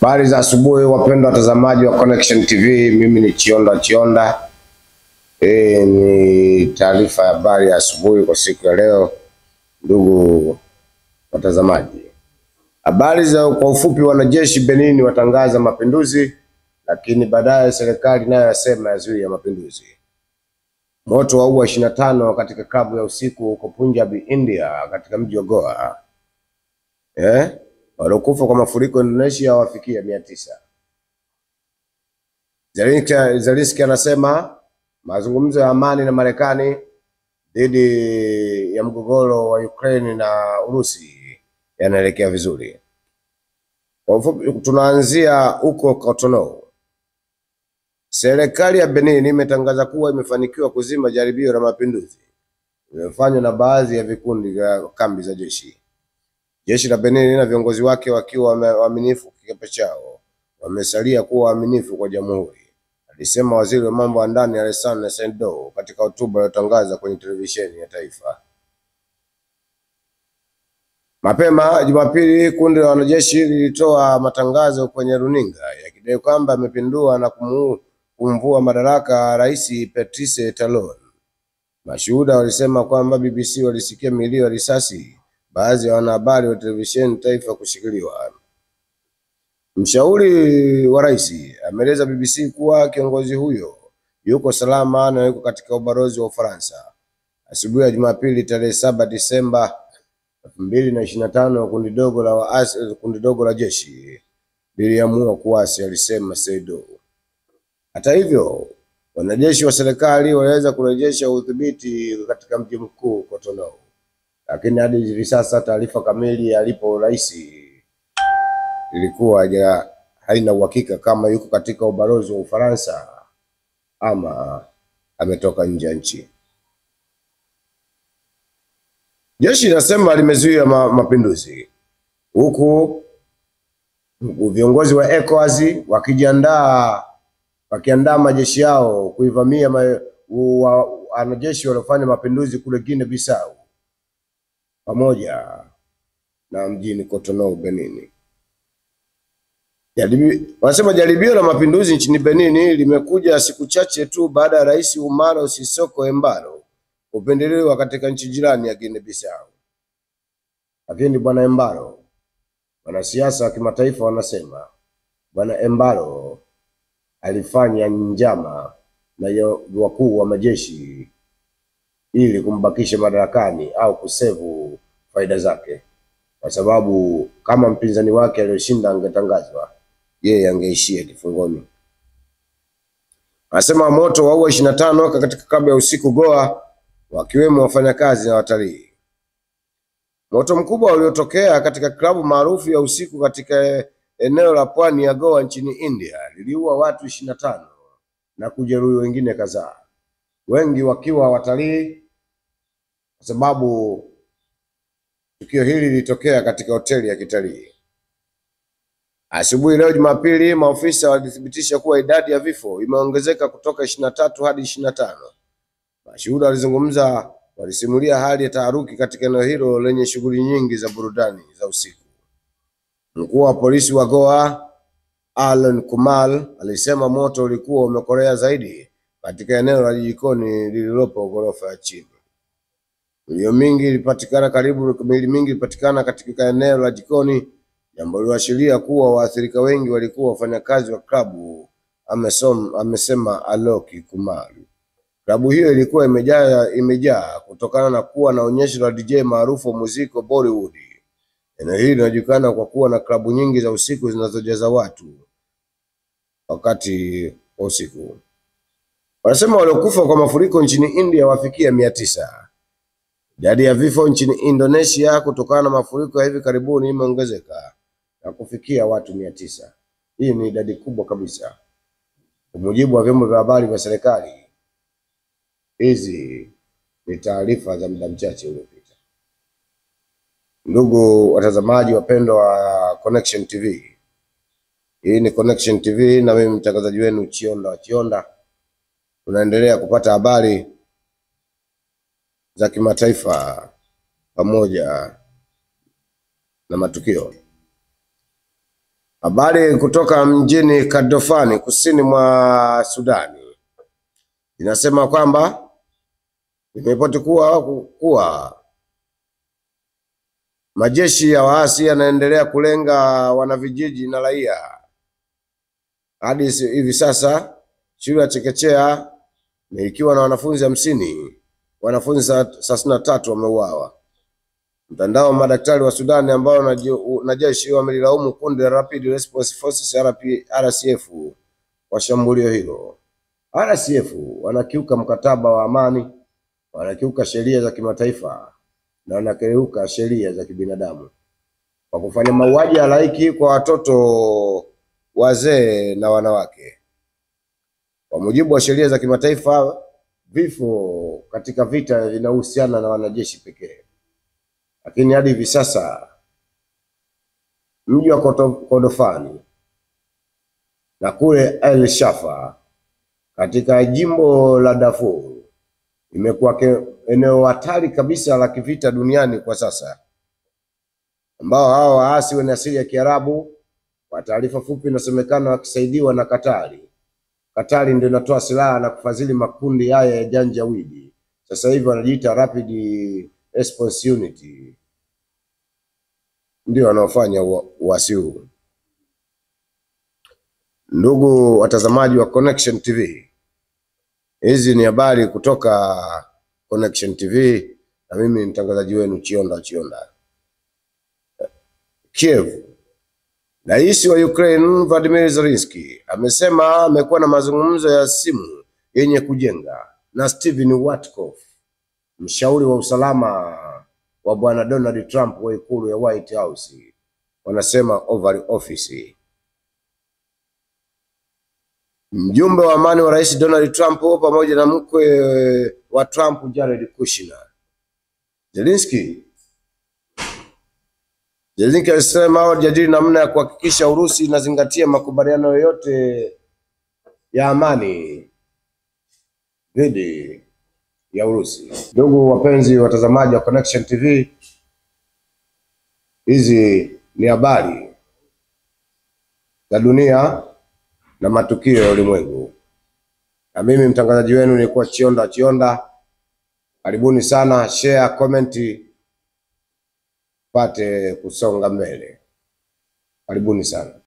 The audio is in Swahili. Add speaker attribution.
Speaker 1: Habari za asubuhi wapendwa watazamaji wa Connection TV, mimi ni Chionda. Ni taarifa ya habari ya asubuhi kwa siku ya leo. Ndugu watazamaji, habari za kwa ufupi: wanajeshi Benin watangaza mapinduzi, lakini baadaye serikali nayo yasema yazuia mapinduzi. Moto waua 25 katika klabu ya usiku huko Punjab, India, katika mji wa Goa. Waliokufa kwa mafuriko Indonesia wafikia 900. Zelensky anasema mazungumzo ya amani na Marekani dhidi ya mgogoro wa Ukraine na Urusi yanaelekea vizuri. Kwa ufupi tunaanzia huko Cotonou. Serikali ya Benin imetangaza kuwa imefanikiwa kuzima jaribio la mapinduzi lililofanywa na baadhi ya vikundi vya kambi za jeshi. Jeshi la Benin na viongozi wake wakiwa waaminifu kiapo chao wamesalia kuwa waaminifu kwa jamhuri, alisema waziri wa mambo ya ndani Alassane Saido katika hotuba aliyotangaza kwenye televisheni ya taifa. Mapema Jumapili, kundi la wanajeshi lilitoa matangazo kwenye runinga yakidai kwamba amepindua na kumvua madaraka Rais Patrice Talon. Mashuhuda walisema kwamba BBC walisikia milio ya risasi, baadhi ya wanahabari wa televisheni taifa kushikiliwa. Mshauri wa rais ameeleza BBC kuwa kiongozi huyo yuko salama na yuko katika ubalozi wa Ufaransa. Asubuhi ya Jumapili tarehe 7 Disemba 2025, kundi dogo la jeshi liliamua kuasi, alisema Saido. Hata hivyo, wanajeshi wa serikali waliweza kurejesha udhibiti katika mji mkuu Cotonou, lakini hadi hivi sasa taarifa kamili alipo rais ilikuwa haina uhakika kama yuko katika ubalozi wa Ufaransa ama ametoka nje ya nchi. Jeshi linasema limezuia mapinduzi, huku viongozi wa ECOWAS wakiandaa majeshi yao kuivamia wanajeshi waliofanya mapinduzi kule Guinea Bissau pamoja na mjini Cotonou, Benin. Wanasema jaribio la mapinduzi nchini Benin limekuja siku chache tu baada ya Rais Umaro Sissoco Embalo kupendelewa katika nchi jirani ya Guinea Bissau. Lakini bwana Embalo, wanasiasa wa kimataifa wanasema bwana Embalo alifanya njama na wakuu wa majeshi ili kumbakisha madarakani au kusevu faida zake, kwa sababu kama mpinzani wake aliyoshinda angetangazwa, yeye angeishia kifungoni. Anasema moto waua 25 katika klabu ya usiku Goa, wakiwemo wafanyakazi na watalii. Moto mkubwa uliotokea katika klabu maarufu ya usiku katika eneo la pwani ya Goa nchini India liliua watu 25 na kujeruhi wengine kadhaa, wengi wakiwa watalii, kwa sababu tukio hili lilitokea katika hoteli ya kitalii. Asubuhi leo Jumapili, maofisa walithibitisha kuwa idadi ya vifo imeongezeka kutoka 23 hadi 25. Mashuhuda walisimulia hali ya taharuki katika eneo hilo lenye shughuli nyingi za burudani za usiku. Mkuu wa polisi wa Goa, Alan Kumal, alisema moto ulikuwa umekolea zaidi katika eneo la jikoni lililopo ghorofa ya chini. Miili mingi ilipatikana katika eneo la jikoni, jambo lililoashiria kuwa waathirika wengi walikuwa wafanyakazi wa klabu, amesema Aloki Kumar. Klabu hiyo ilikuwa imejaa kutokana na kuwa na onyesho la DJ maarufu wa muziki wa Bollywood. Eneo hili linajulikana kwa kuwa na klabu nyingi za usiku zinazojaza watu wakati wa usiku. Wanasema waliokufa kwa mafuriko nchini India wafikia 900. Idadi ya vifo nchini Indonesia kutokana na mafuriko ya hivi karibuni imeongezeka na kufikia watu 900. Hii ni idadi kubwa kabisa, kwa mujibu wa vyombo vya habari vya serikali. Hizi ni taarifa za muda mchache uliopita. Ndugu watazamaji wapendwa wa Connection TV, hii ni Connection TV na mimi mtangazaji wenu Chionda. Tunaendelea kupata habari za kimataifa pamoja na matukio. Habari kutoka mjini Kordofani kusini mwa Sudani inasema kwamba imeripoti kuwa majeshi ya waasi yanaendelea kulenga wanavijiji na raia. Hadi hivi sasa shule ya chekechea ikiwa na wanafunzi 50, wanafunzi 33 wameuawa. Mtandao wa madaktari wa Sudani ambao na jeshi wamelilaumu kundi la Rapid Response Forces RSF kwa shambulio hilo. RSF wanakiuka mkataba wa amani, wanakiuka sheria za kimataifa na wanakiuka sheria za kibinadamu kwa kufanya mauaji ya halaiki kwa watoto, wazee na wanawake. Kwa mujibu wa sheria za kimataifa, vifo katika vita vinahusiana na wanajeshi pekee. Lakini hadi hivi sasa mji wa Kordofani na kule El Shafa katika jimbo la Darfur imekuwa eneo hatari kabisa la kivita duniani kwa sasa, ambao hao waasi wenye asili ya Kiarabu, kwa taarifa fupi, inasemekana wakisaidiwa na Katari. Katari ndio inatoa silaha na kufadhili makundi haya ya Janjaweed. Sasa hivi wanajiita Rapid Response Unity, ndio wanaofanya uasi huu. Ndugu watazamaji wa Connection TV, hizi ni habari kutoka Connection TV na mimi ni mtangazaji wenu Chionda. Kiev. Rais wa Ukraine Volodymyr Zelensky amesema amekuwa na mazungumzo ya simu yenye kujenga na Steven Witkoff, mshauri wa usalama wa bwana Donald Trump wa ikulu ya White House, wanasema Oval Office. Mjumbe wa amani wa Rais Donald Trump pamoja na mkwe wa Trump Jared Kushner. Zelensky alisema wajadili namna ya kuhakikisha Urusi inazingatia makubaliano yote ya amani dhidi ya Urusi. Ndugu wapenzi watazamaji wa Connection TV, hizi ni habari za dunia na matukio ya ulimwengu, na mimi mtangazaji wenu nilikuwa Chionda. Karibuni sana, share, comment, pate kusonga mbele. Karibuni sana.